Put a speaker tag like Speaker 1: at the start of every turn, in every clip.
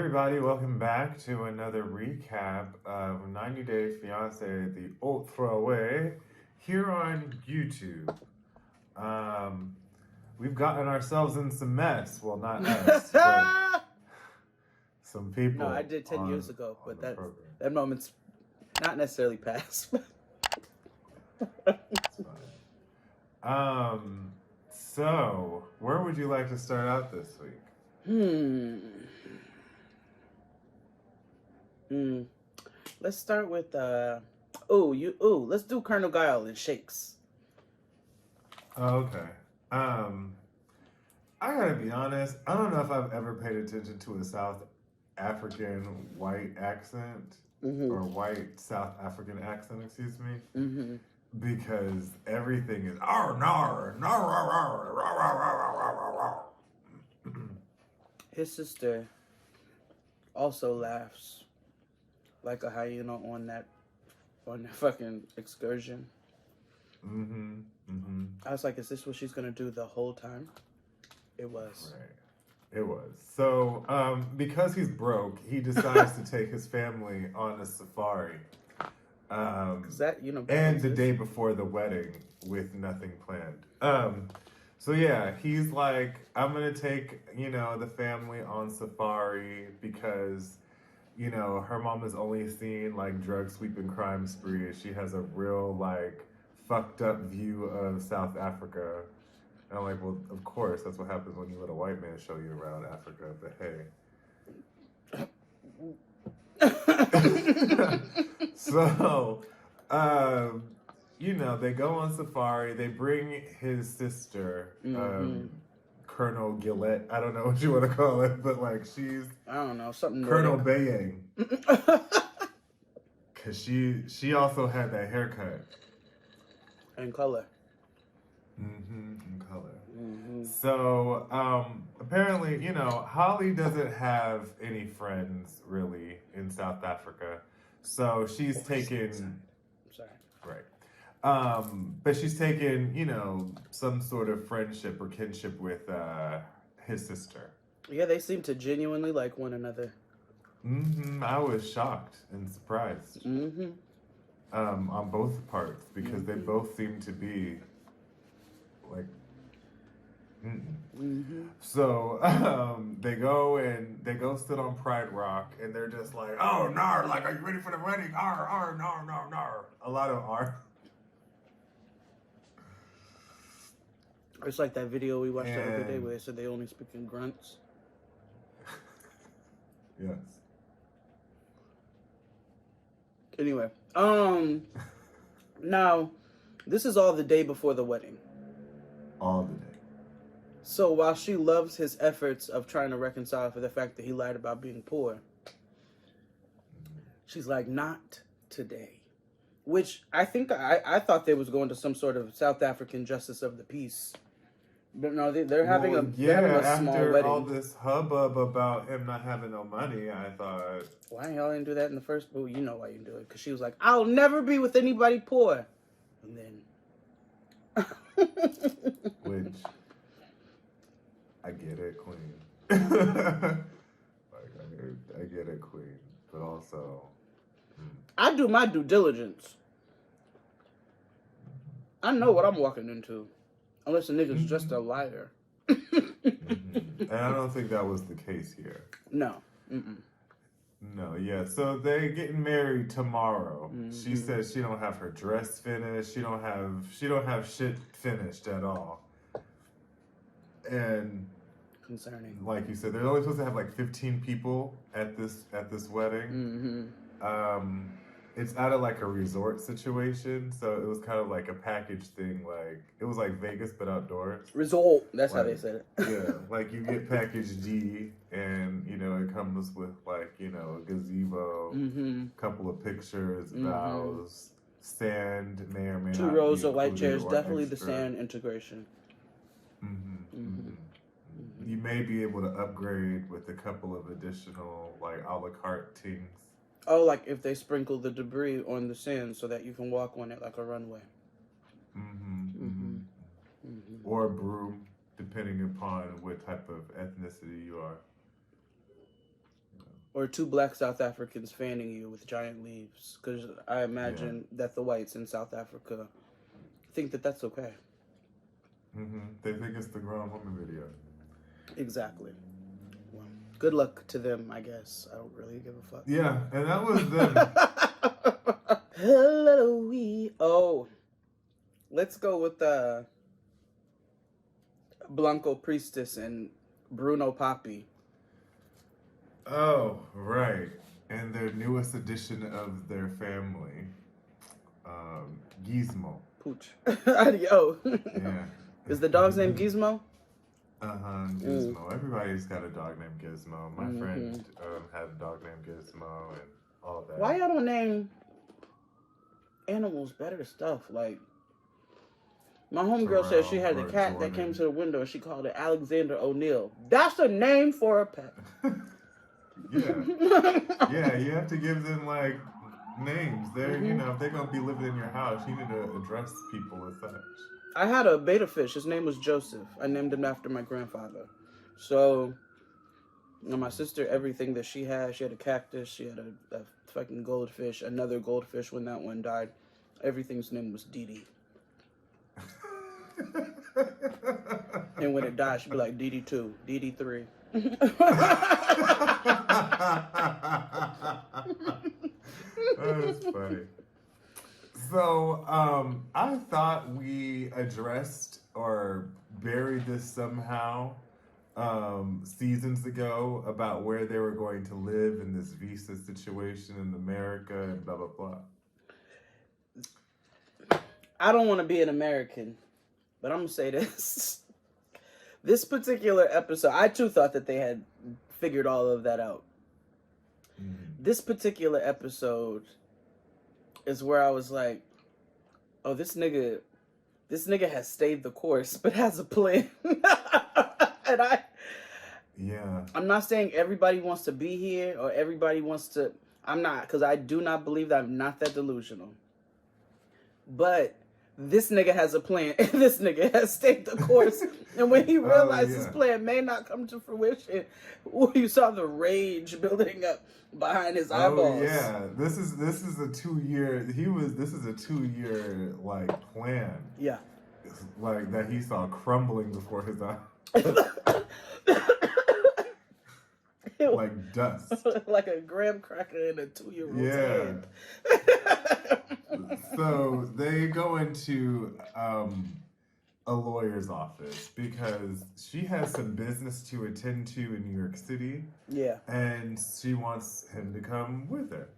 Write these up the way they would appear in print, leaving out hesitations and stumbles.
Speaker 1: everybody, welcome back to another recap of 90 Day Fiance, the old throwaway, here on YouTube. We've gotten ourselves in some mess. Well, not us, but some people.
Speaker 2: No, I did 10 years ago, but that moment's not necessarily past.
Speaker 1: It's fine. So, where would you like to start out this week?
Speaker 2: Let's start with let's do Colonel Guile and Shakes.
Speaker 1: Okay. I gotta be honest, I don't know if I've ever paid attention to a South African white accent or white South African accent, excuse me. Because everything is
Speaker 2: His sister also laughs like a hyena on that fucking excursion. I was like, is this what she's gonna do the whole time? It was.
Speaker 1: Right. It was. So, because he's broke, he decides to take his family on a safari. And the day before the wedding with nothing planned. So yeah, he's like, I'm gonna take, the family on safari because, her mom has only seen like drug sweeping crime spree. She has a real like fucked up view of South Africa. And I'm like, well, of course, that's what happens when you let a white man show you around Africa, but hey. So, they go on safari. They bring his sister, Colonel Gillette. I don't know what you want to call it, but like she's...
Speaker 2: I don't know, something...
Speaker 1: Colonel Bayang. Because she also had that haircut.
Speaker 2: And color.
Speaker 1: In color. So, apparently, Holly doesn't have any friends, really, in South Africa. So she's taken...
Speaker 2: Sorry.
Speaker 1: Right. But she's taken, some sort of friendship or kinship with his sister.
Speaker 2: Yeah, they seem to genuinely like one another.
Speaker 1: I was shocked and surprised. On both parts, because they both seem to be like... So they go sit on Pride Rock, and they're just like, oh, nar, like, are you ready for the wedding? Nar, nar. A lot of R.
Speaker 2: It's like that video we watched the other day where they said they only speak in grunts.
Speaker 1: Yes.
Speaker 2: Anyway, now, this is all the day before the wedding.
Speaker 1: All the day.
Speaker 2: So while she loves his efforts of trying to reconcile for the fact that he lied about being poor, she's like, not today. Which I think I thought they was going to some sort of South African justice of the peace. But no, they're having a small wedding.
Speaker 1: After all this hubbub about him not having no money, I thought...
Speaker 2: Why y'all didn't do that in the first... Well, you know why you didn't do it. Because she was like, I'll never be with anybody poor. And then...
Speaker 1: Which... I get it, queen. Like, I get it, queen. But also...
Speaker 2: I do my due diligence. I know what I'm walking into. Unless the nigga's just a liar.
Speaker 1: And I don't think that was the case here.
Speaker 2: No.
Speaker 1: No, yeah. So they're getting married tomorrow. She says she don't have her dress finished. She don't have shit finished at all. And
Speaker 2: concerning,
Speaker 1: like you said, they're only supposed to have like 15 people at this wedding. It's out of like a resort situation, so it was kind of like a package thing. Like it was like Vegas but outdoors.
Speaker 2: Resort. That's like, how they said it.
Speaker 1: Yeah, like you get package D, and it comes with like a gazebo, couple of pictures, vows, sand may or may not.
Speaker 2: 2 rows of white chairs. Definitely extra. The sand integration.
Speaker 1: You may be able to upgrade with a couple of additional like a la carte things.
Speaker 2: Oh, like if they sprinkle the debris on the sand so that you can walk on it like a runway.
Speaker 1: Or a broom, depending upon what type of ethnicity you are.
Speaker 2: Or 2 black South Africans fanning you with giant leaves. Because I imagine that the whites in South Africa think that that's okay.
Speaker 1: They think it's the grown woman video. Exactly.
Speaker 2: Well, good luck to them, I guess. I don't really give a fuck.
Speaker 1: Yeah, and that was them.
Speaker 2: Hello, oh, let's go with Blanco Priestess and Bruno Papi.
Speaker 1: Oh, right. And their newest addition of their family, Gizmo.
Speaker 2: Pooch. Yo. Yeah. Is the dog's name Gizmo?
Speaker 1: Gizmo. Everybody's got a dog named Gizmo. My friend had a dog named Gizmo and all that.
Speaker 2: Why y'all don't name animals better stuff? Like, my homegirl said she had a cat that came to the window and she called it Alexander O'Neill. That's a name for a pet.
Speaker 1: Yeah, you have to give them, like, names. They're, you know, if they're going to be living in your house, you need to address people as such.
Speaker 2: I had a betta fish. His name was Joseph. I named him after my grandfather. So, you know, my sister, everything that she had a cactus, she had a fucking goldfish, another goldfish when that one died. Everything's name was Dee Dee. And when it died, she'd be like, Dee Dee 2, Dee Dee 3.
Speaker 1: That's funny. So, I thought we addressed or buried this somehow seasons ago about where they were going to live in this visa situation in America and blah, blah, blah.
Speaker 2: I don't want to be an American, but I'm going to say this. This particular episode, I too thought that they had figured all of that out. This particular episode is where I was like, oh, this nigga has stayed the course, but has a plan. And I'm not saying everybody wants to be here or everybody wants to, I'm not, because I do not believe that. I'm not that delusional. But this nigga has a plan, and this nigga has stayed the course. And when he realized his plan may not come to fruition, you saw the rage building up behind his eyeballs.
Speaker 1: Oh yeah, this is a 2-year. This is a 2-year like plan.
Speaker 2: Yeah,
Speaker 1: like that he saw crumbling before his eyes. Like dust.
Speaker 2: Like a graham cracker in a 2-year-old's hand.
Speaker 1: So they go into a lawyer's office because she has some business to attend to in New York City. Yeah. And she wants him to come with her.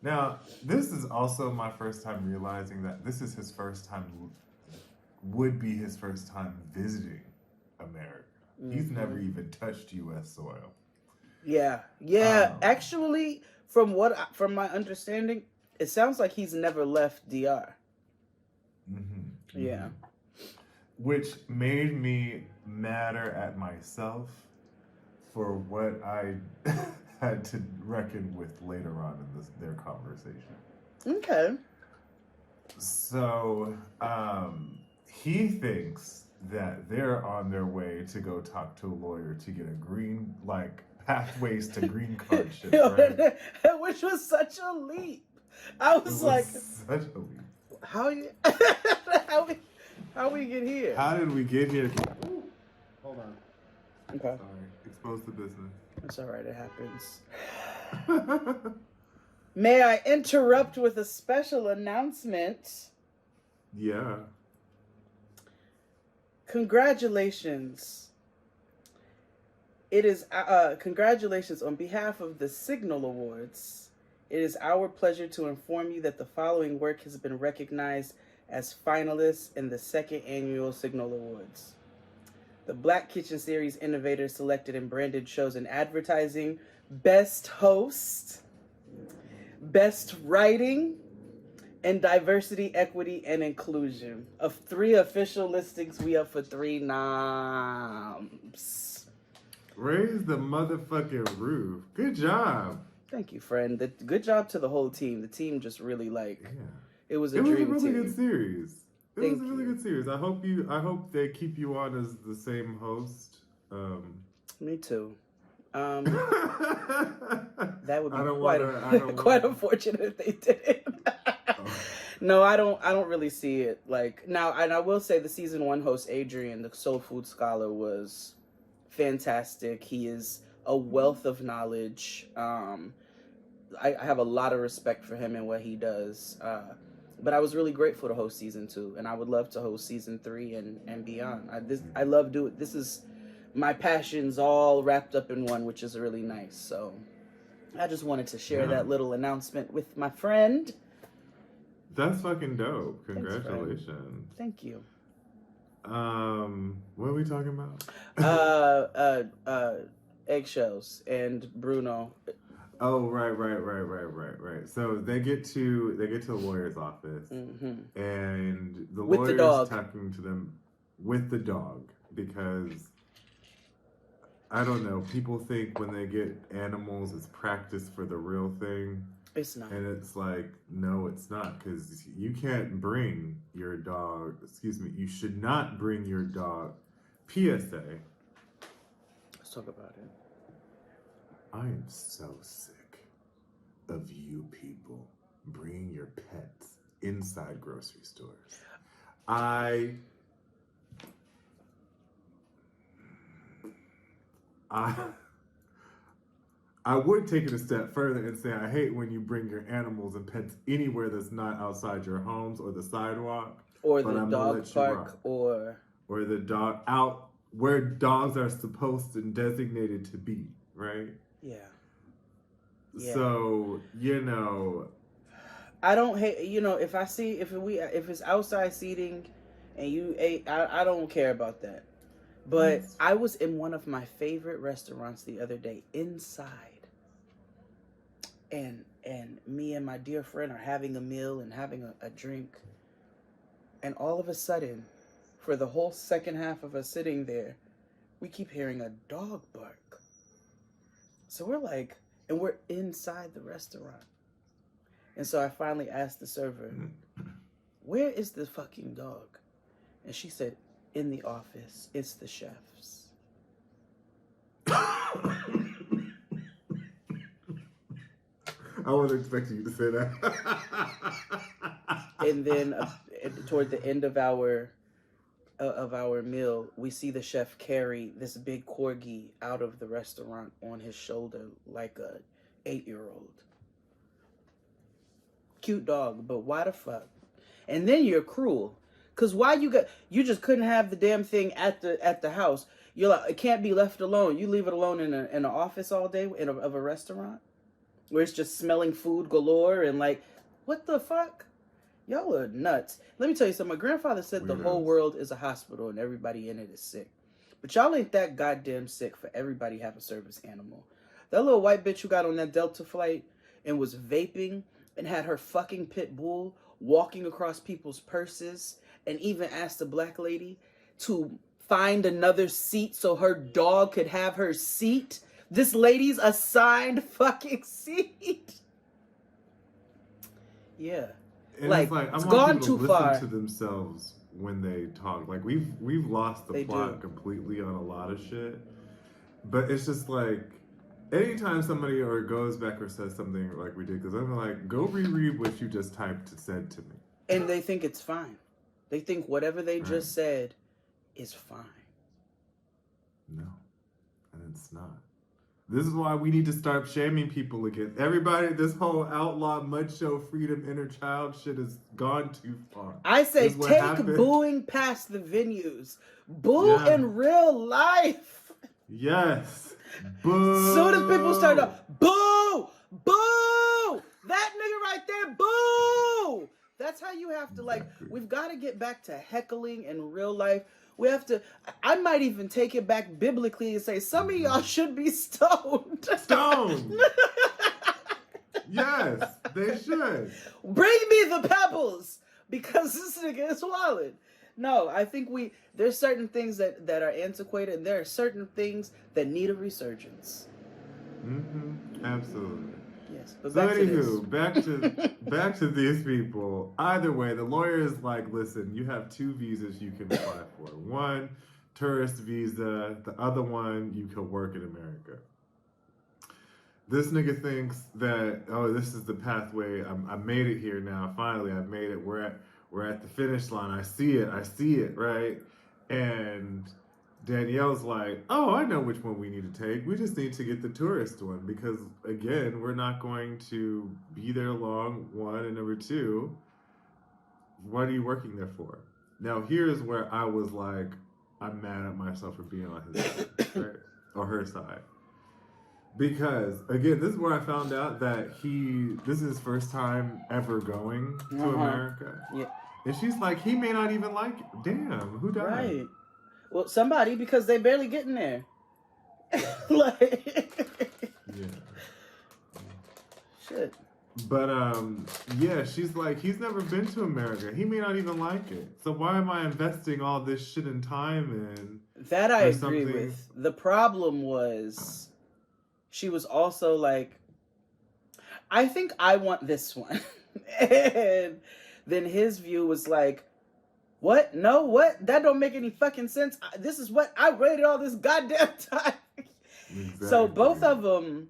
Speaker 1: Now, this is also my first time realizing that this is his first time, would be his first time visiting America. He's never even touched U.S. soil. Yeah. Actually,
Speaker 2: from my understanding, it sounds like he's never left DR. Yeah.
Speaker 1: Which made me madder at myself for what I had to reckon with later on in their conversation. Okay. So, he thinks that they're on their way to go talk to a lawyer to get a green, like, pathways to green card shit, right?
Speaker 2: Which was such a leap. I was like,
Speaker 1: such a leap.
Speaker 2: How we get here?
Speaker 1: How did we get here? Ooh, hold on.
Speaker 2: Okay.
Speaker 1: Sorry. Expose the business.
Speaker 2: It's all right. It happens. May I interrupt with a special announcement?
Speaker 1: Yeah.
Speaker 2: Congratulations. It is congratulations on behalf of the Signal Awards. It is our pleasure to inform you that the following work has been recognized as finalists in the 2nd Annual Signal Awards. The Black Kitchen Series Innovator selected and branded shows in advertising, Best Host, Best Writing, and Diversity, Equity, and Inclusion. Of 3 official listings, we up for 3 noms.
Speaker 1: Raise the motherfucking roof. Good job.
Speaker 2: Thank you, friend. Good job to the whole team. The team just really it was a dream team. It was a really
Speaker 1: good series. It was a really good series. I hope they keep you on as the same host.
Speaker 2: Me too. That That would be quite unfortunate if they didn't. No, I don't really see it. Like now, and I will say the season 1 host Adrian, the soul food scholar, was fantastic. He is a wealth of knowledge. I have a lot of respect for him and what he does. But I was really grateful to host season 2, and I would love to host season 3 and beyond. I love doing. This is my passions all wrapped up in one, which is really nice. So I just wanted to share that little announcement with my friend.
Speaker 1: That's fucking dope. Congratulations.
Speaker 2: Thank you.
Speaker 1: What are we talking about?
Speaker 2: Eggshells and Bruno.
Speaker 1: Oh, right. So they get to the lawyer's office, and the lawyer's talking to them with the dog, because I don't know, people think when they get animals it's practice for the real thing.
Speaker 2: It's not.
Speaker 1: And it's like, no, it's not, because you can't bring your dog, you should not bring your dog. PSA.
Speaker 2: Let's talk about it.
Speaker 1: I am so sick of you people bringing your pets inside grocery stores. I would take it a step further and say I hate when you bring your animals and pets anywhere that's not outside your homes or the sidewalk.
Speaker 2: Or the dog park or
Speaker 1: the dog out where dogs are supposed and designated to be, right?
Speaker 2: Yeah.
Speaker 1: So,
Speaker 2: I don't hate, if I see, if it's outside seating and you ate, I don't care about that. But I was in one of my favorite restaurants the other day inside. And me and my dear friend are having a meal and having a drink. And all of a sudden, for the whole second half of us sitting there, we keep hearing a dog bark. So we're like, and we're inside the restaurant. And so I finally asked the server, where is the fucking dog? And she said, in the office. It's the chef's.
Speaker 1: I wasn't expecting you to say that.
Speaker 2: And then toward the end of our meal, we see the chef carry this big corgi out of the restaurant on his shoulder like a 8-year-old. Cute dog, but why the fuck? And then you're cruel. Cause why you just couldn't have the damn thing at the house. You're like, it can't be left alone. You leave it alone in an office all day of a restaurant where it's just smelling food galore and like, what the fuck? Y'all are nuts. Let me tell you something. My grandfather said the whole world is a hospital and everybody in it is sick. But y'all ain't that goddamn sick for everybody have a service animal. That little white bitch who got on that Delta flight and was vaping and had her fucking pit bull walking across people's purses and even asked the black lady to find another seat so her dog could have her seat. This lady's assigned fucking seat. Yeah.
Speaker 1: And it's gone too far. Listen to themselves when they talk. Like we've lost the plot completely on a lot of shit. But it's just like anytime somebody or goes back or says something like ridiculous, I'm like, go reread what you just typed and said to me.
Speaker 2: And they think it's fine. They think whatever they just said is fine.
Speaker 1: No, and it's not. This is why we need to start shaming people again. Everybody, this whole outlaw mud show freedom inner child shit has gone too far.
Speaker 2: I say take booing past the venues. Boo in real life.
Speaker 1: Yes. Boo.
Speaker 2: Soon as people start up, boo, boo, that nigga right there, boo. That's how you have to, like, we've got to get back to heckling in real life. We have to, I might even take it back biblically and say, some of y'all should be stoned.
Speaker 1: Stoned. Yes, they should.
Speaker 2: Bring me the pebbles, because this nigga is wildin'. No, I think there's certain things that are antiquated, and there are certain things that need a resurgence.
Speaker 1: Mm-hmm. Absolutely.
Speaker 2: Yes, but
Speaker 1: back to these people. Either way, the lawyer is like, listen, you have 2 visas you can apply for. One, tourist visa. The other one, you can work in America. this nigga thinks that, oh, this is the pathway. I made it here now. Finally, I've made it. We're at the finish line. I see it, right? And Danielle's like, oh, I know which one we need to take. We just need to get the tourist one because, again, we're not going to be there long, one. And number two, what are you working there for? Now, here's where I was like, I'm mad at myself for being on his side, right? Or her side. Because, again, this is where I found out that this is his first time ever going to America.
Speaker 2: Yeah.
Speaker 1: And she's like, he may not even like it. Damn, who died? Right.
Speaker 2: Well, somebody, because they barely getting there. Like,
Speaker 1: yeah.
Speaker 2: Shit.
Speaker 1: But, yeah, she's like, he's never been to America. He may not even like it. So why am I investing all this shit and time in?
Speaker 2: That I agree with. The problem was, she was also like, I think I want this one. And then his view was like, what? No, what? That don't make any fucking sense. This is what I waited all this goddamn time. Exactly. So both of them,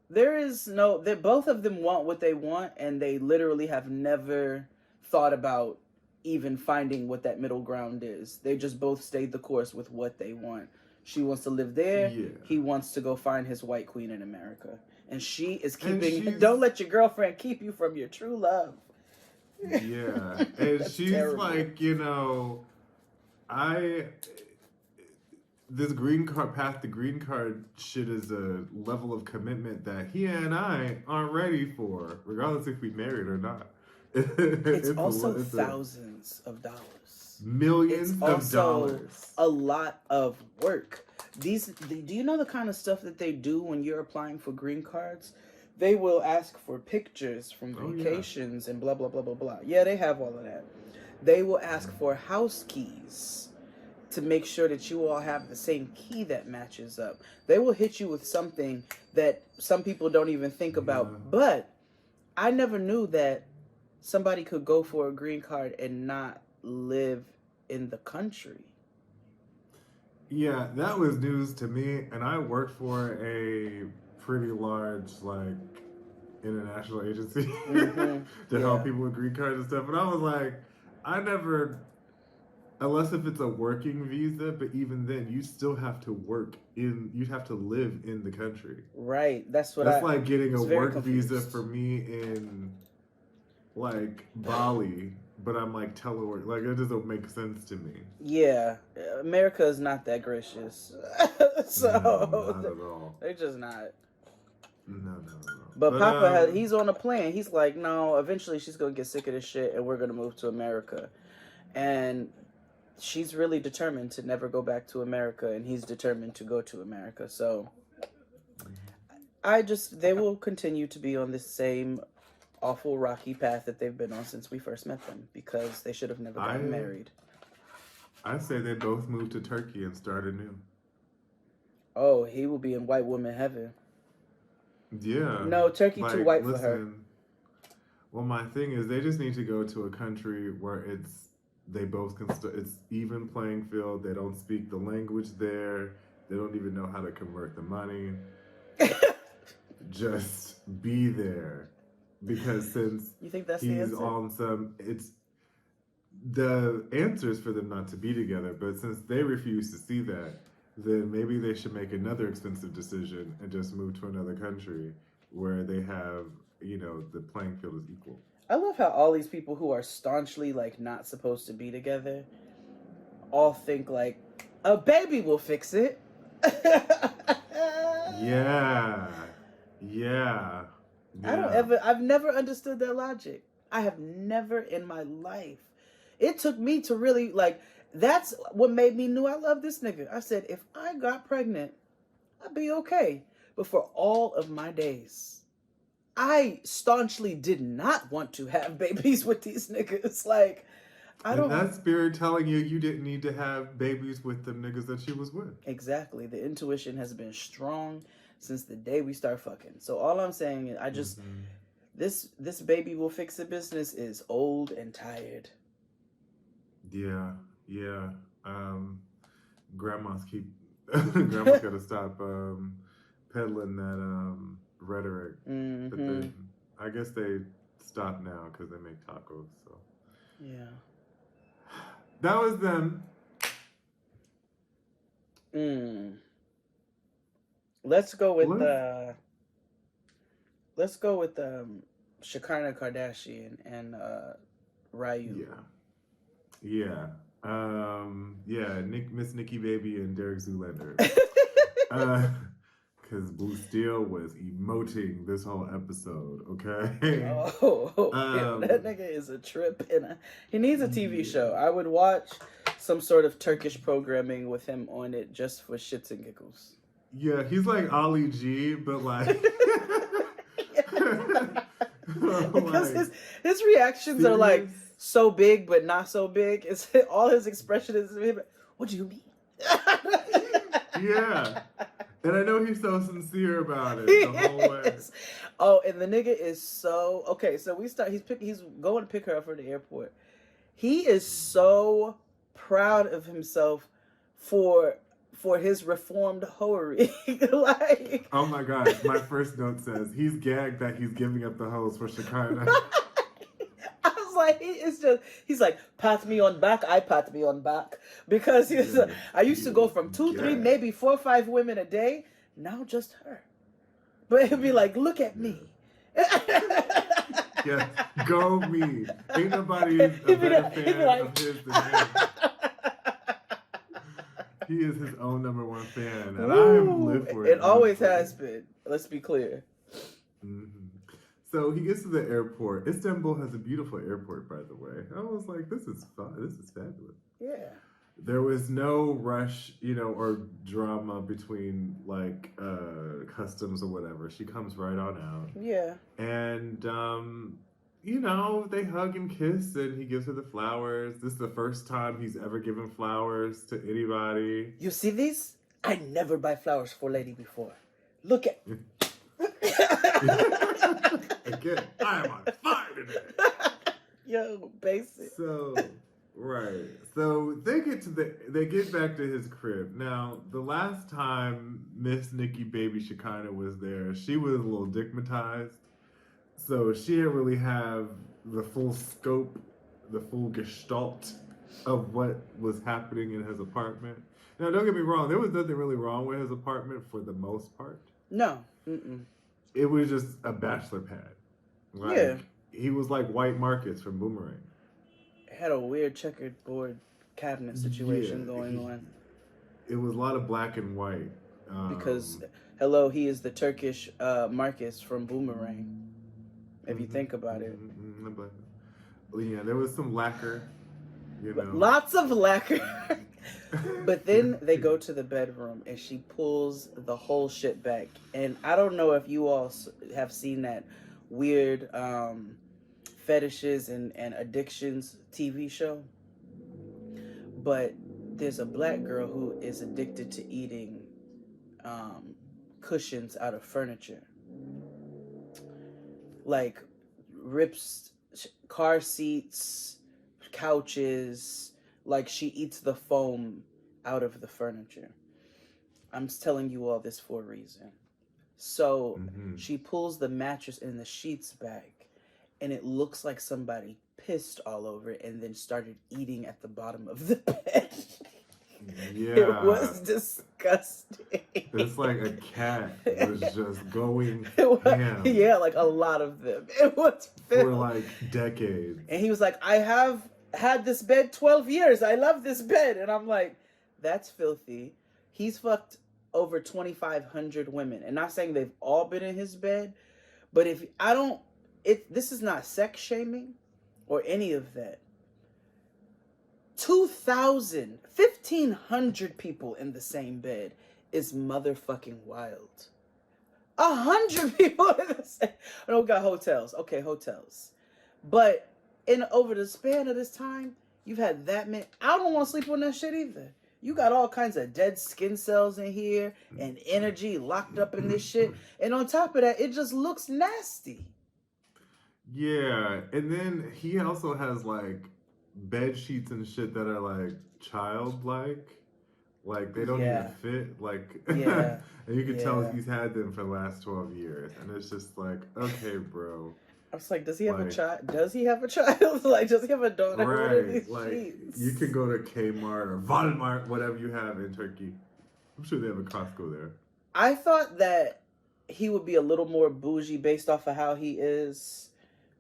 Speaker 2: both of them want what they want, and they literally have never thought about even finding what that middle ground is. They just both stayed the course with what they want. She wants to live there. Yeah. He wants to go find his white queen in America. And she is don't let your girlfriend keep you from your true love.
Speaker 1: Yeah. And she's terrible. Like, this green card path to green card shit is a level of commitment that he and I aren't ready for, regardless if we married or not.
Speaker 2: It's also thousands of dollars.
Speaker 1: Millions of dollars.
Speaker 2: A lot of work. Do you know the kind of stuff that they do when you're applying for green cards? They will ask for pictures from vacations and blah, blah, blah, blah, blah. Yeah, they have all of that. They will ask for house keys to make sure that you all have the same key that matches up. They will hit you with something that some people don't even think about. But I never knew that somebody could go for a green card and not live in the country.
Speaker 1: Yeah, that was news to me. And I worked for a pretty large, international agency to help people with green cards and stuff. And I was like, I never, unless if it's a working visa, but even then, you still have to you have to live in the country.
Speaker 2: Right. That's
Speaker 1: like getting a work visa for me in, Bali, but I'm telework. It doesn't make sense to me.
Speaker 2: Yeah. America is not that gracious. So,
Speaker 1: no, not at all.
Speaker 2: They're just not.
Speaker 1: No.
Speaker 2: But Papa, he's on a plan. He's like, no, eventually she's going to get sick of this shit and we're going to move to America. And she's really determined to never go back to America, and he's determined to go to America. So they will continue to be on this same awful rocky path that they've been on since we first met them, because they should have never gotten married.
Speaker 1: I say they both move to Turkey and start anew.
Speaker 2: Oh, he will be in white woman heaven.
Speaker 1: Yeah.
Speaker 2: No, Turkey too white for her.
Speaker 1: Well, my thing is, they just need to go to a country where they both can. It's even playing field. They don't speak the language there. They don't even know how to convert the money. Just be there, because since
Speaker 2: you think that's
Speaker 1: he's
Speaker 2: the answer?
Speaker 1: on it's the answer is for them not to be together. But since they refuse to see that, then maybe they should make another expensive decision and just move to another country where they have, the playing field is equal.
Speaker 2: I love how all these people who are staunchly, not supposed to be together all think, a baby will fix it.
Speaker 1: Yeah.
Speaker 2: I've never understood their logic. I have never in my life. It took me to really, that's what made me knew I love this nigga. I said, if I got pregnant, I'd be okay. But for all of my days, I staunchly did not want to have babies with these niggas.
Speaker 1: And that spirit telling you didn't need to have babies with the niggas that she was with.
Speaker 2: Exactly. The intuition has been strong since the day we start fucking. So all I'm saying is, I just, this baby will fix it business is old and tired.
Speaker 1: Yeah. Grandma's gotta stop peddling rhetoric. But then I guess they stop now because they make tacos. So
Speaker 2: yeah,
Speaker 1: that was them.
Speaker 2: Let's go with Shekinah Kardashian and Ryu.
Speaker 1: Yeah. Miss Nikki Baby and Derek Zoolander. Because Blue Steel was emoting this whole episode, okay?
Speaker 2: That nigga is a trip, and he needs a TV show. I would watch some sort of Turkish programming with him on it just for shits and giggles.
Speaker 1: Yeah, he's like Ali G, but like...
Speaker 2: because his reactions are like so big, but not so big. It's all his expression is, what do you mean?
Speaker 1: Yeah. And I know he's so sincere about it the whole way.
Speaker 2: Oh, and the nigga is so... Okay, so he's going to pick her up from the airport. He is so proud of himself for his reformed hoery. Like,
Speaker 1: oh my gosh, my first note says he's gagged that he's giving up the hose for Shekinah.
Speaker 2: I was like, he's like, pat me on back, I pat me on back. Because I used to go from 2, 3, maybe 4 or 5 women a day, now just her. But it'd be like, look at me.
Speaker 1: Yeah, go me. Ain't nobody a better fan of his than him. He is his own #1 fan, and I'm live for it.
Speaker 2: It always has been. Let's be clear.
Speaker 1: So he gets to the airport. Istanbul has a beautiful airport, by the way. I was like, this is fun. This is fabulous.
Speaker 2: Yeah.
Speaker 1: There was no rush, or drama between like customs or whatever. She comes right on out.
Speaker 2: Yeah.
Speaker 1: And they hug and kiss, and he gives her the flowers. This is the first time he's ever given flowers to anybody.
Speaker 2: You see these? I never buy flowers for a lady before. Look at...
Speaker 1: Again, I am on fire today.
Speaker 2: Yo, basic.
Speaker 1: So, right. So they get back to his crib. Now, the last time Miss Nikki Baby Shekinah was there, she was a little digmatized. So she didn't really have the full scope, the full gestalt of what was happening in his apartment. Now, don't get me wrong. There was nothing really wrong with his apartment for the most part.
Speaker 2: No.
Speaker 1: It was just a bachelor pad. Like, yeah. He was like White Marcus from Boomerang.
Speaker 2: It had a weird checkered board cabinet situation going on.
Speaker 1: It was a lot of black and white.
Speaker 2: Because, hello, he is the Turkish Marcus from Boomerang. If you think about it.
Speaker 1: Yeah, there was some lacquer,
Speaker 2: Lots of lacquer. But then they go to the bedroom and she pulls the whole shit back. And I don't know if you all have seen that weird fetishes and addictions TV show. But there's a black girl who is addicted to eating cushions out of furniture. Like rips car seats, couches, like she eats the foam out of the furniture. I'm telling you all this for a reason. So she pulls the mattress and the sheets back, and it looks like somebody pissed all over it and then started eating at the bottom of the bed.
Speaker 1: Yeah.
Speaker 2: It was disgusting.
Speaker 1: It's like a cat was just going ham.
Speaker 2: Yeah, like a lot of them. It was filthy.
Speaker 1: For like decades.
Speaker 2: And he was like, I have had this bed 12 years. I love this bed. And I'm like, that's filthy. He's fucked over 2,500 women. And not saying they've all been in his bed, but this is not sex shaming or any of that. 1,500 people in the same bed is motherfucking wild. 100 people in the same... No, we got hotels. Okay, hotels. But over the span of this time, you've had that many... I don't want to sleep on that shit either. You got all kinds of dead skin cells in here and energy locked up in this shit. And on top of that, it just looks nasty.
Speaker 1: Yeah, and then he also has like bed sheets and shit that are like childlike. Like, they don't even fit. Like,
Speaker 2: yeah.
Speaker 1: And you can tell he's had them for the last 12 years. And it's just like, okay, bro.
Speaker 2: I was like, does he have a child? Does he have a child? Like, does he have a daughter?
Speaker 1: Right.
Speaker 2: What are these
Speaker 1: like,
Speaker 2: sheets?
Speaker 1: You can go to Kmart or Walmart, whatever you have in Turkey. I'm sure they have a Costco there.
Speaker 2: I thought that he would be a little more bougie based off of how he is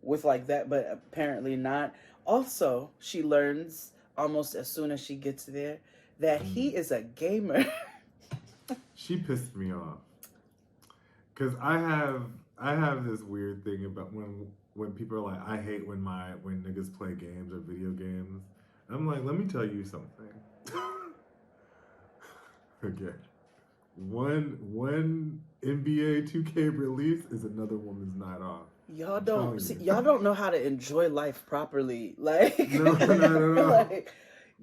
Speaker 2: with like that, but apparently not. Also, she learns almost as soon as she gets there that he is a gamer.
Speaker 1: She pissed me off. Because I have this weird thing about when people are like, I hate when niggas play games or video games. I'm like, let me tell you something. Okay. One NBA 2K release is another woman's night off.
Speaker 2: Y'all don't know how to enjoy life properly. Like,
Speaker 1: no.
Speaker 2: Like,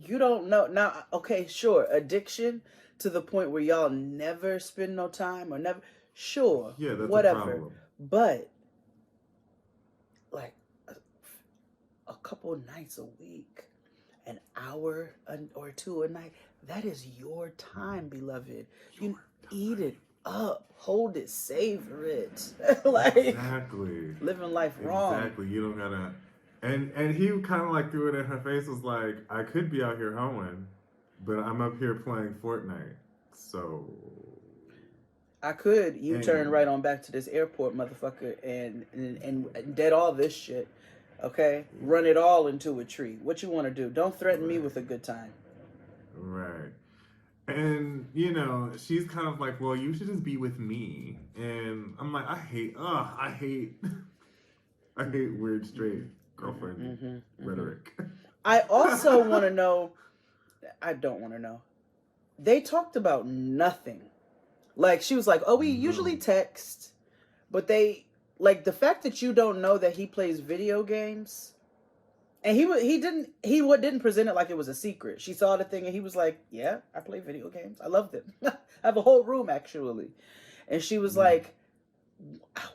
Speaker 2: you don't know. Now, okay, sure, addiction to the point where y'all never spend no time or never. Sure,
Speaker 1: yeah, that's
Speaker 2: whatever.
Speaker 1: A problem.
Speaker 2: But like a couple nights a week, an hour or two a night, that is your time, beloved. You eat it up, hold it, savor it. Like,
Speaker 1: exactly.
Speaker 2: Living life wrong.
Speaker 1: Exactly. You don't gotta. And he kind of like threw it in her face. Was like, I could be out here hoeing, but I'm up here playing Fortnite. So
Speaker 2: I could. You turn right on back to this airport, motherfucker, and dead all this shit. Okay, run it all into a tree. What you want to do? Don't threaten me with a good time.
Speaker 1: Right. And, you know, she's kind of like, well, you should just be with me. And I'm like, I hate weird straight girlfriend rhetoric.
Speaker 2: I also want to know, I don't want to know. They talked about nothing. Like, she was like, oh, we usually text, but they, like, the fact that you don't know that he plays video games. And he didn't present it like it was a secret. She saw the thing and he was like, yeah, I play video games. I love them. I have a whole room, actually. And she was like,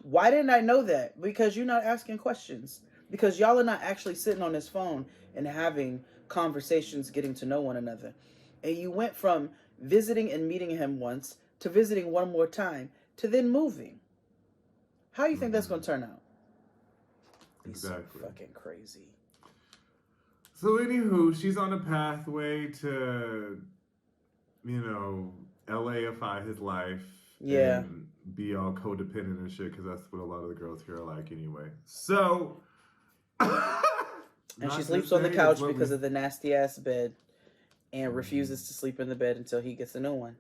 Speaker 2: why didn't I know that? Because you're not asking questions. Because y'all are not actually sitting on this phone and having conversations, getting to know one another. And you went from visiting and meeting him once to visiting one more time to then moving. How do you think that's going to turn out?
Speaker 1: Exactly.
Speaker 2: So fucking crazy.
Speaker 1: So anywho, she's on a pathway to, you know, LAify his life.
Speaker 2: Yeah.
Speaker 1: And be all codependent and shit, because that's what a lot of the girls here are like anyway. So.
Speaker 2: And she sleeps on the couch because of the nasty ass bed and refuses to sleep in the bed until he gets a new one.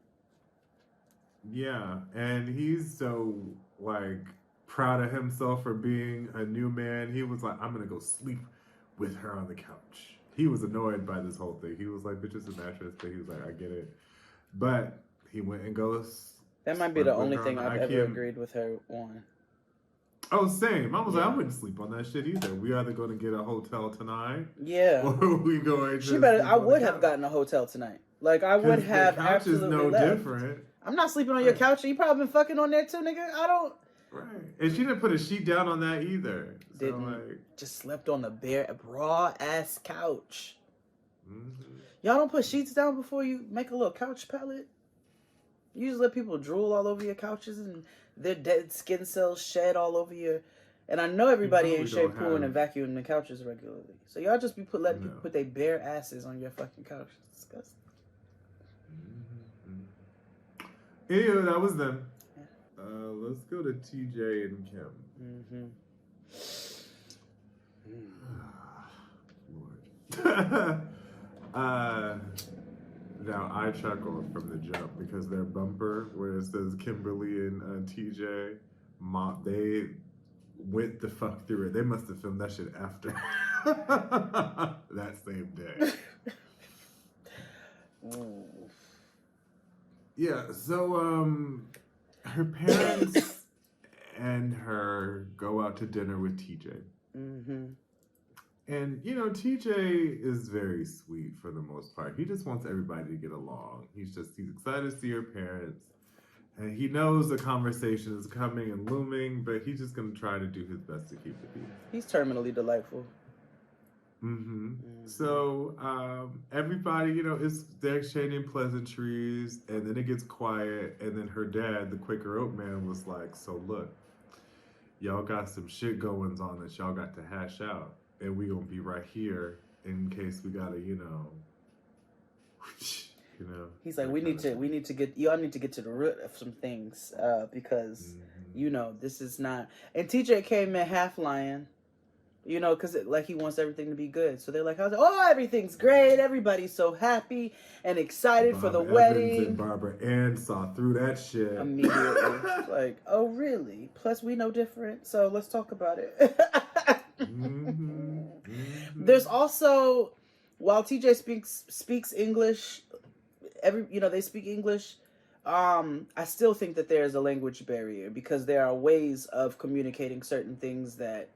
Speaker 1: Yeah. And he's so, like, proud of himself for being a new man. He was like, I'm going to go sleep with her on the couch. He was annoyed by this whole thing. He was like, bitch, it's a mattress. But he was like, I get it. But he went and goes.
Speaker 2: That might be the only thing I've ever agreed with her on.
Speaker 1: Oh, same. I was like, I wouldn't sleep on that shit either. We either going to get a hotel tonight.
Speaker 2: Yeah.
Speaker 1: Or we going to.
Speaker 2: I would have gotten a hotel tonight. Like, I would have
Speaker 1: the couch is no different.
Speaker 2: I'm not sleeping on your couch. You probably been fucking on there too, nigga. I don't.
Speaker 1: Right. And she didn't put a sheet down on that either.
Speaker 2: Didn't. Like, just slept on the bare, raw ass couch. Mm-hmm. Y'all don't put sheets down before you make a little couch pallet? You just let people drool all over your couches and their dead skin cells shed all over your... And I know everybody ain't shampooing and vacuuming the couches regularly. So y'all just be letting people put their bare asses on your fucking couch. It's disgusting.
Speaker 1: Mm-hmm. Anyway, that was them. Let's go to TJ and Kim. Lord. Now I chuckle from the jump because their bumper where it says Kimberly and TJ, they went the fuck through it. They must have filmed that shit after that same day. Yeah, so her parents and her go out to dinner with TJ. Mm-hmm. And, you know, TJ is very sweet for the most part. He just wants everybody to get along. He's excited to see her parents. And he knows the conversation is coming and looming, but he's just going to try to do his best to keep the peace.
Speaker 2: He's terminally delightful.
Speaker 1: So everybody, they're exchanging pleasantries, and then it gets quiet, and then her dad, the Quaker Oat man, was like, "So look, y'all got some shit goings on that y'all got to hash out, and we gonna be right here in case we gotta,
Speaker 2: He's like, y'all need to get to the root of some things, because this is not." And TJ came in half lying, because he wants everything to be good. So they're like, "Oh, everything's great. Everybody's so happy and excited for the wedding."
Speaker 1: And Barbara Ann saw through that shit
Speaker 2: immediately. Like, "Oh, really? Plus, we know different. So let's talk about it." There's also, while TJ speaks English, they speak English. I still think that there is a language barrier because there are ways of communicating certain things that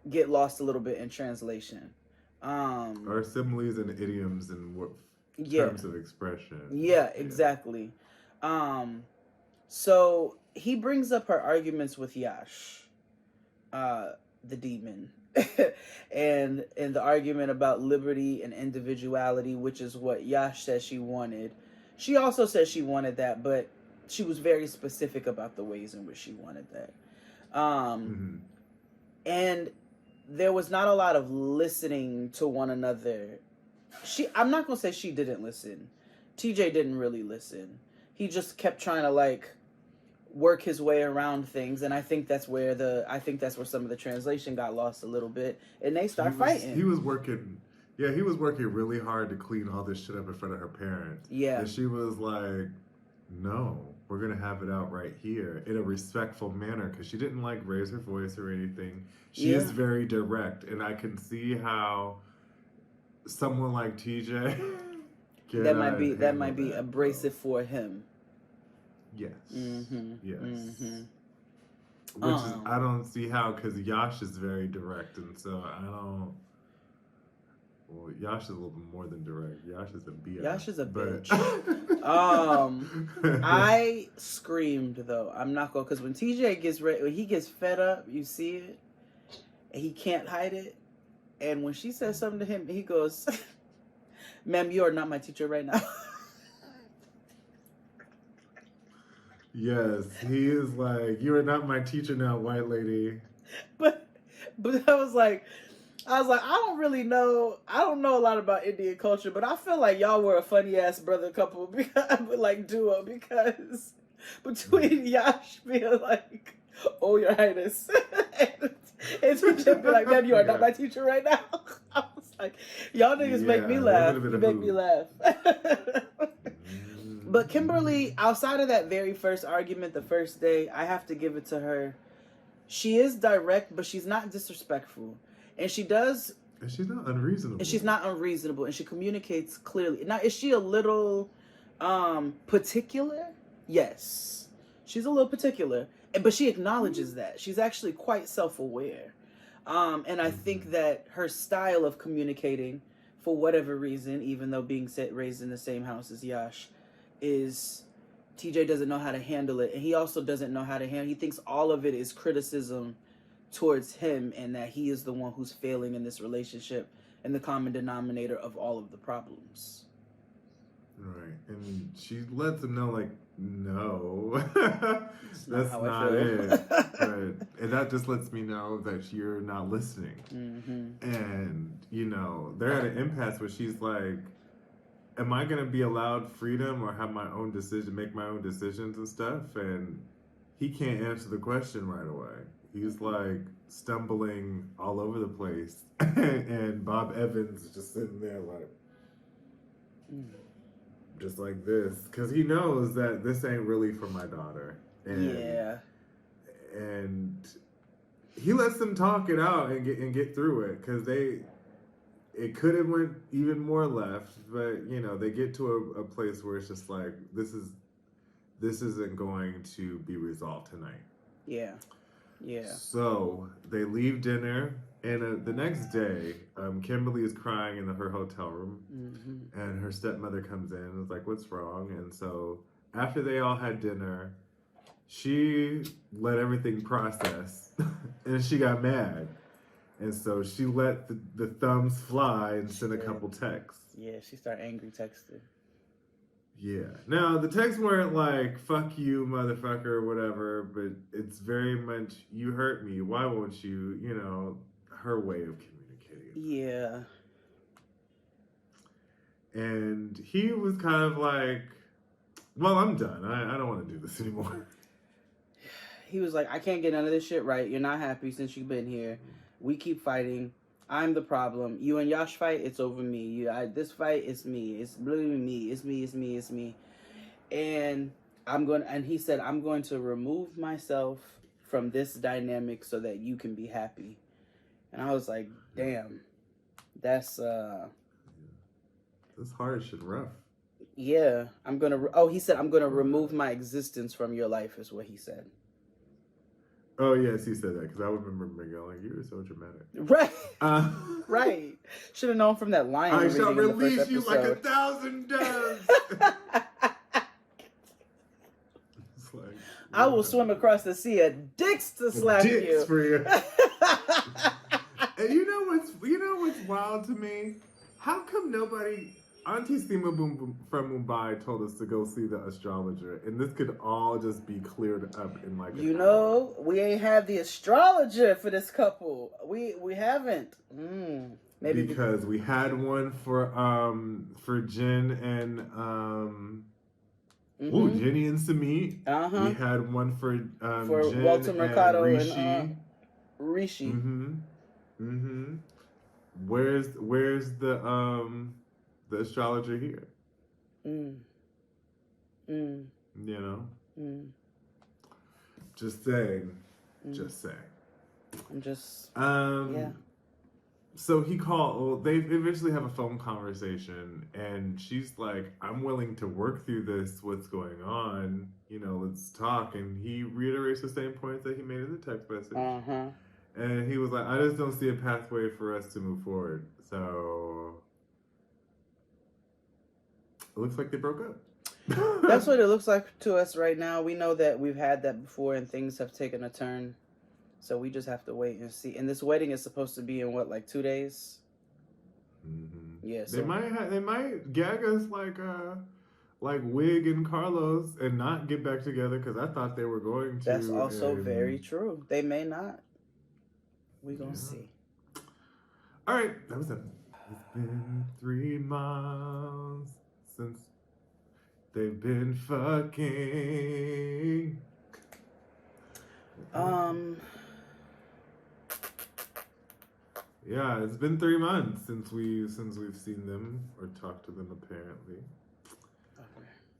Speaker 2: get lost a little bit in translation.
Speaker 1: Or similes and idioms and terms of expression.
Speaker 2: Yeah, exactly. So he brings up her arguments with Yash, the demon, and the argument about liberty and individuality, which is what Yash says she wanted. She also says she wanted that, but she was very specific about the ways in which she wanted that. And there was not a lot of listening to one another. I'm not going to say she didn't listen. TJ didn't really listen. He just kept trying to work his way around things, and I think that's where some of the translation got lost a little bit, and they start fighting.
Speaker 1: He was working really hard to clean all this shit up in front of her parents.
Speaker 2: Yeah.
Speaker 1: And she was like, "No, we're going to have it out right here in a respectful manner," because she didn't raise her voice or anything. She is very direct, and I can see how someone like TJ
Speaker 2: that might be abrasive for him.
Speaker 1: Yes. Yes. Which is, I don't see how, because Yash is very direct, and so I don't. Well, Yash is a little bit more than direct. Yash is a bitch.
Speaker 2: Yash is a bitch. I screamed though. I'm not going, because when TJ gets ready, when he gets fed up, you see it, and he can't hide it. And when she says something to him, he goes, "Ma'am, you are not my teacher right now."
Speaker 1: Yes, he is like, "You are not my teacher now, white lady."
Speaker 2: But I was like, I don't really know. I don't know a lot about Indian culture, but I feel like y'all were a funny ass brother couple, duo, because between Yash being like, "Oh, Your Highness," and TJ be like, "Ma'am, you are not my teacher right now." I was like, y'all niggas make me laugh. You make me laugh. But Kimberly, outside of that very first argument, the first day, I have to give it to her. She is direct, but she's not disrespectful. And she does...
Speaker 1: And she's not unreasonable.
Speaker 2: And she communicates clearly. Now, is she a little particular? Yes. She's a little particular. But she acknowledges that. She's actually quite self-aware. And I think that her style of communicating, for whatever reason, even though being raised in the same house as Yash, is TJ doesn't know how to handle it, and he also doesn't know how to handle. He thinks all of it is criticism towards him, and that he is the one who's failing in this relationship, and the common denominator of all of the problems.
Speaker 1: Right, and she lets him know, no, that's not
Speaker 2: it.
Speaker 1: Right. And that just lets me know that you're not listening. And they're at an impasse where she's like, am I going to be allowed freedom or have my own decision, make my own decisions and stuff? And he can't answer the question right away. He's stumbling all over the place. And Bob Evans is just sitting there just like this. Because he knows that this ain't really for my daughter. And he lets them talk it out and get through it. Because it could have went even more left, but they get to a place where it's just like, this isn't going to be resolved tonight. Yeah. So they leave dinner, and the next day, Kimberly is crying in her hotel room, and her stepmother comes in and is like, "What's wrong?" And so after they all had dinner, she let everything process, and she got mad. And so she let the thumbs fly and sent a couple texts.
Speaker 2: Yeah, she started angry texting.
Speaker 1: Yeah. Now, the texts weren't like, fuck you, motherfucker, or whatever, but it's very much, you hurt me. Why won't you? You know, her way of communicating.
Speaker 2: Yeah.
Speaker 1: And he was kind of like, well, I'm done. I don't want to do this anymore.
Speaker 2: He was like, I can't get none of this shit right. You're not happy since you've been here. We keep fighting. I'm the problem. You and Yash fight, it's over me. This fight, it's me. It's really me. It's me. It's me. It's me. And he said, I'm going to remove myself from this dynamic so that you can be happy. And I was like, damn, that's
Speaker 1: harsh and rough.
Speaker 2: Yeah, he said, I'm gonna remove my existence from your life, is what he said.
Speaker 1: Oh, yes, he said that, because I remember him going, you were so dramatic.
Speaker 2: Right. Right. Should have known from that line.
Speaker 1: I shall release you like 1,000 doves. It's like,
Speaker 2: I will swim across the sea at dicks to slap you.
Speaker 1: For you. And you know what's wild to me? How come nobody... Auntie Sima from Mumbai told us to go see the astrologer, and this could all just be cleared up in like an hour.
Speaker 2: We ain't had the astrologer for this couple. We haven't. Maybe
Speaker 1: because we had one for Jen and Jenny and Samit. We had one for Jen
Speaker 2: Walter Mercado
Speaker 1: Rishi.
Speaker 2: and Rishi.
Speaker 1: Where's the astrologer here? You know? Just saying. Just saying.
Speaker 2: I'm just
Speaker 1: yeah. So he called, well, they eventually have a phone conversation, and she's like, I'm willing to work through this, what's going on, you know, let's talk. And he reiterates the same points that he made in the text message. And he was like, I just don't see a pathway for us to move forward. So it looks like they broke up.
Speaker 2: That's what it looks like to us right now. We know that we've had that before and things have taken a turn. So we just have to wait and see. And this wedding is supposed to be in what, like 2 days? Yeah. So
Speaker 1: they might gag us like Wig and Carlos and not get back together, because I thought they were going to.
Speaker 2: That's also very true. They may not. We gonna see.
Speaker 1: All right, that was it. It's been 3 months since they've been fucking. Yeah, it's been 3 months since we've seen them or talked to them, apparently.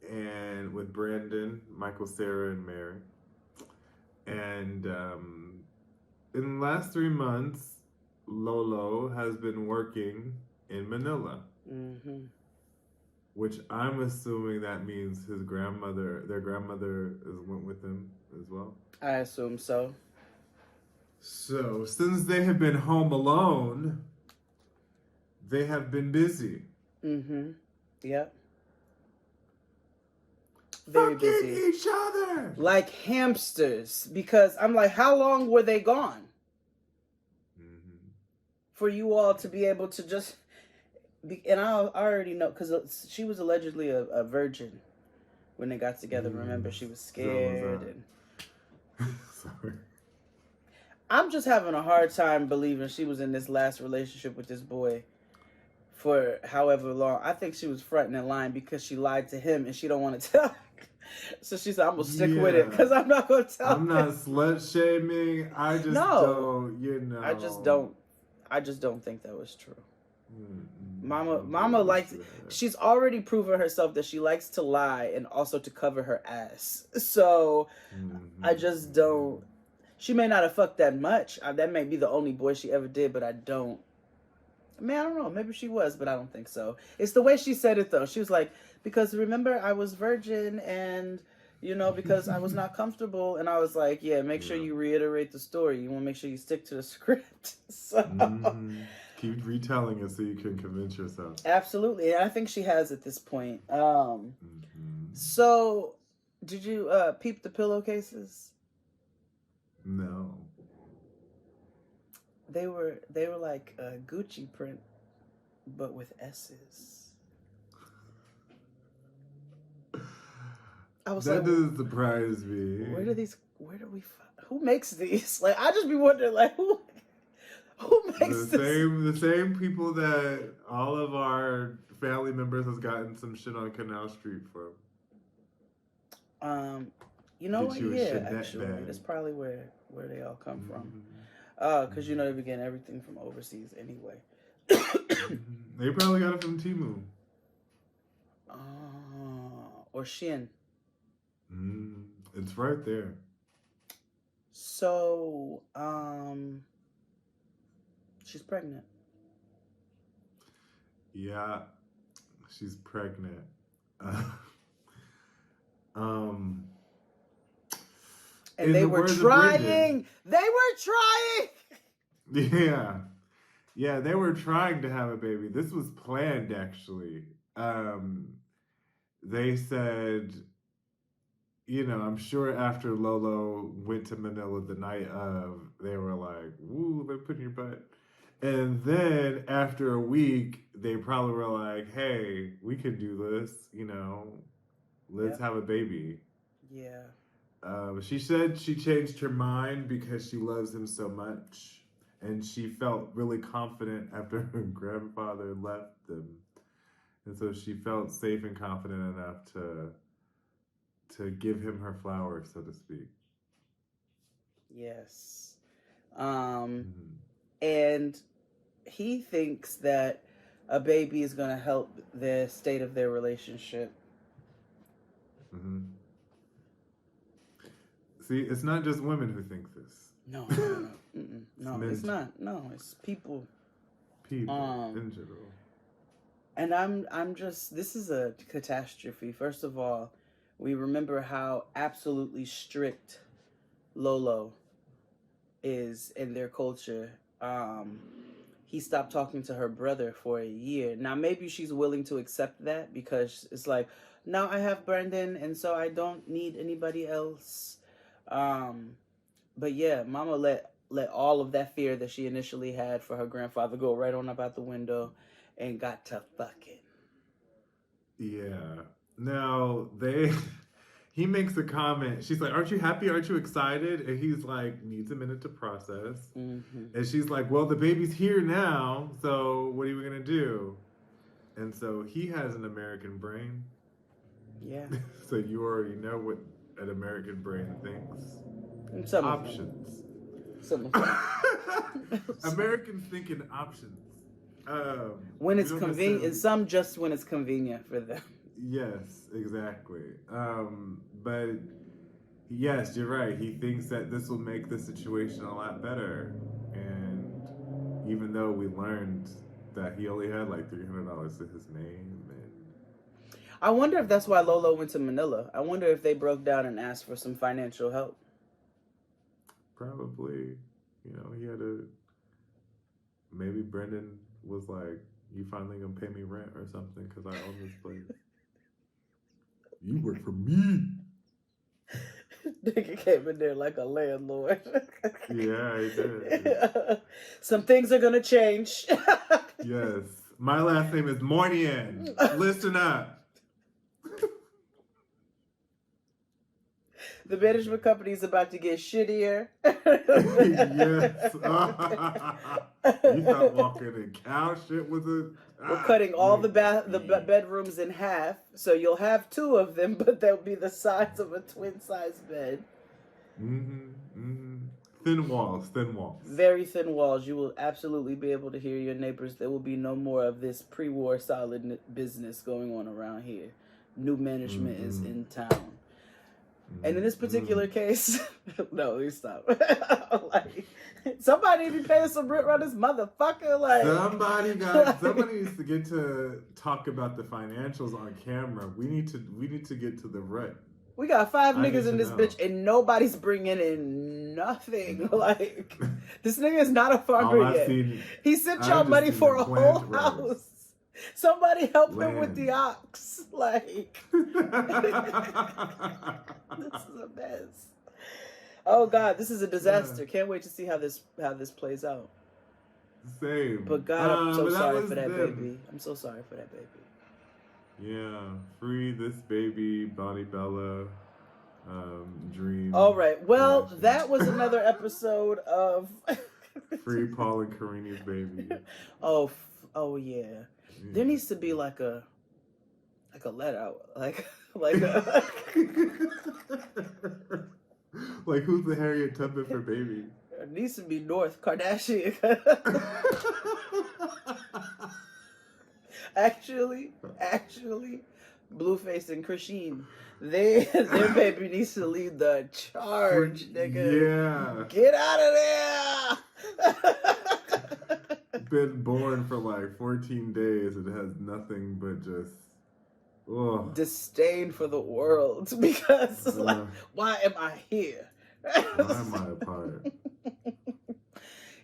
Speaker 1: And with Brandan, Michael, Sarah, and Mary. And in the last 3 months, Lolo has been working in Manila. Which I'm assuming that means their grandmother went with him as well.
Speaker 2: I assume so.
Speaker 1: So, since they have been home alone, they have been busy.
Speaker 2: Yep. Very busy.
Speaker 1: Each other!
Speaker 2: Like hamsters. Because I'm like, how long were they gone? For you all to be able to just... And I already know, because she was allegedly a virgin when they got together. Remember, she was scared.
Speaker 1: Sorry.
Speaker 2: I'm just having a hard time believing she was in this last relationship with this boy for however long. I think she was fronting in line because she lied to him and she don't want to tell. So she said, I'm going to stick with it because I'm not going to tell him.
Speaker 1: I'm not slut shaming. I just don't, you know.
Speaker 2: I just don't think that was true. Mama likes, she's already proven herself that she likes to lie and also to cover her ass. So I just don't. She may not have fucked that much. That may be the only boy she ever did, but I don't. I mean, I don't know. Maybe she was, but I don't think so. It's the way she said it, though. She was like, because remember, I was virgin and, you know, because I was not comfortable. And I was like, yeah, make sure you reiterate the story. You want to make sure you stick to the script. So
Speaker 1: keep retelling it so you can convince yourself.
Speaker 2: Absolutely. And I think she has at this point. So, did you peep the pillowcases?
Speaker 1: No.
Speaker 2: They were like a Gucci print, but with S's.
Speaker 1: I was that doesn't surprise me.
Speaker 2: Who makes these? Like, I just be wondering, like, who makes
Speaker 1: the same people that all of our family members has gotten some shit on Canal Street from.
Speaker 2: You know what? Yeah, actually, that's probably where they all come from. Because you know they begin everything from overseas anyway.
Speaker 1: They probably got it from Temu.
Speaker 2: Or Shein.
Speaker 1: It's right there.
Speaker 2: So, she's pregnant.
Speaker 1: Yeah, she's pregnant.
Speaker 2: And they were trying.
Speaker 1: Yeah, they were trying to have a baby. This was planned, actually. They said, you know, I'm sure after Lolo went to Manila the night of, they were like, woo, they're putting your butt. And then after a week, they probably were like, hey, we could do this, you know, let's have a baby.
Speaker 2: Yeah.
Speaker 1: She said she changed her mind because she loves him so much. And she felt really confident after her grandfather left them. And so she felt safe and confident enough to give him her flowers, so to speak.
Speaker 2: Yes. And he thinks that a baby is going to help the state of their relationship.
Speaker 1: See, it's not just women who think this.
Speaker 2: No, it's not. No, it's people.
Speaker 1: People in general.
Speaker 2: And I'm just, this is a catastrophe. First of all, we remember how absolutely strict Lolo is in their culture. He stopped talking to her brother for a year. Now, maybe she's willing to accept that because it's like, now I have Brandan, and so I don't need anybody else. But yeah, Mama let all of that fear that she initially had for her grandfather go right on up out the window and got to fucking.
Speaker 1: Yeah. Now, he makes a comment. She's like, aren't you happy? Aren't you excited? And he's like, needs a minute to process. And she's like, well, the baby's here now, so what are we going to do? And so he has an American brain.
Speaker 2: Yeah.
Speaker 1: So you already know what an American brain thinks.
Speaker 2: Some
Speaker 1: options.
Speaker 2: Some
Speaker 1: Americans think in options.
Speaker 2: When it's convenient, some just when it's convenient for them.
Speaker 1: Yes, exactly. But yes, you're right. He thinks that this will make the situation a lot better. And even though we learned that he only had like $300 to his name.
Speaker 2: I wonder if that's why Lolo went to Manila. I wonder if they broke down and asked for some financial help.
Speaker 1: Probably. You know, he had maybe Brandan was like, you finally gonna pay me rent or something because I own this place. You work for me.
Speaker 2: Nigga came in there like a landlord.
Speaker 1: Yeah, he did.
Speaker 2: Some things are gonna change.
Speaker 1: Yes. My last name is Mornian. Listen up.
Speaker 2: The management company is about to get shittier.
Speaker 1: Yes. You thought walking in cow shit was a...
Speaker 2: We're cutting all the bedrooms in half, so you'll have 2 of them, but they'll be the size of a twin-size bed.
Speaker 1: Thin walls.
Speaker 2: Very thin walls. You will absolutely be able to hear your neighbors. There will be no more of this pre-war solid business going on around here. New management is in town. And in this particular case, no, let me stop. Like, somebody need to be paying some rent on this motherfucker. Like,
Speaker 1: somebody needs to get to talk about the financials on camera. We need to get to the root.
Speaker 2: We got 5 niggas in this bitch, and nobody's bringing in nothing. Like, this nigga is not a farmer yet. He sent y'all money for a whole house. Somebody help him with the ox. Like, this is a mess. Oh God, this is a disaster. Can't wait to see how this plays out.
Speaker 1: Same.
Speaker 2: But God, I'm so sorry for that
Speaker 1: them.
Speaker 2: baby. I'm so sorry for that baby.
Speaker 1: Yeah, free this baby, Bonnie Bella, Dream.
Speaker 2: All right. Well, that was another episode of
Speaker 1: Free Paul and Karini's baby.
Speaker 2: Oh yeah. There needs to be like a let out, like a
Speaker 1: like who's the Harriet Tubman for baby?
Speaker 2: It needs to be North Kardashian. Actually, Blueface and Christine, their baby needs to lead the charge, nigga.
Speaker 1: Yeah.
Speaker 2: Get out of there.
Speaker 1: Been born for like 14 days and has nothing but just
Speaker 2: disdain for the world because like, why am I here?
Speaker 1: Why am I a part?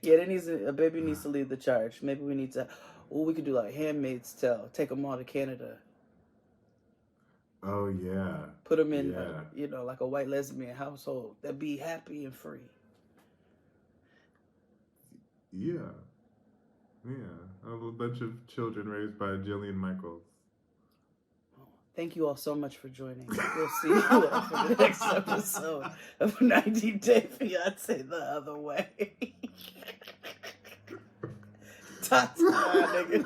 Speaker 2: Yeah, a baby needs to lead the charge. Maybe we need to. We could do like Handmaid's Tale. Take them all to Canada.
Speaker 1: Oh yeah.
Speaker 2: Put them in, like a white lesbian household that be happy and free.
Speaker 1: Yeah. A bunch of children raised by Jillian Michaels.
Speaker 2: Thank you all so much for joining. We'll see you for the next episode of 90 Day Fiance the Other Way. Ta-ta, niggas.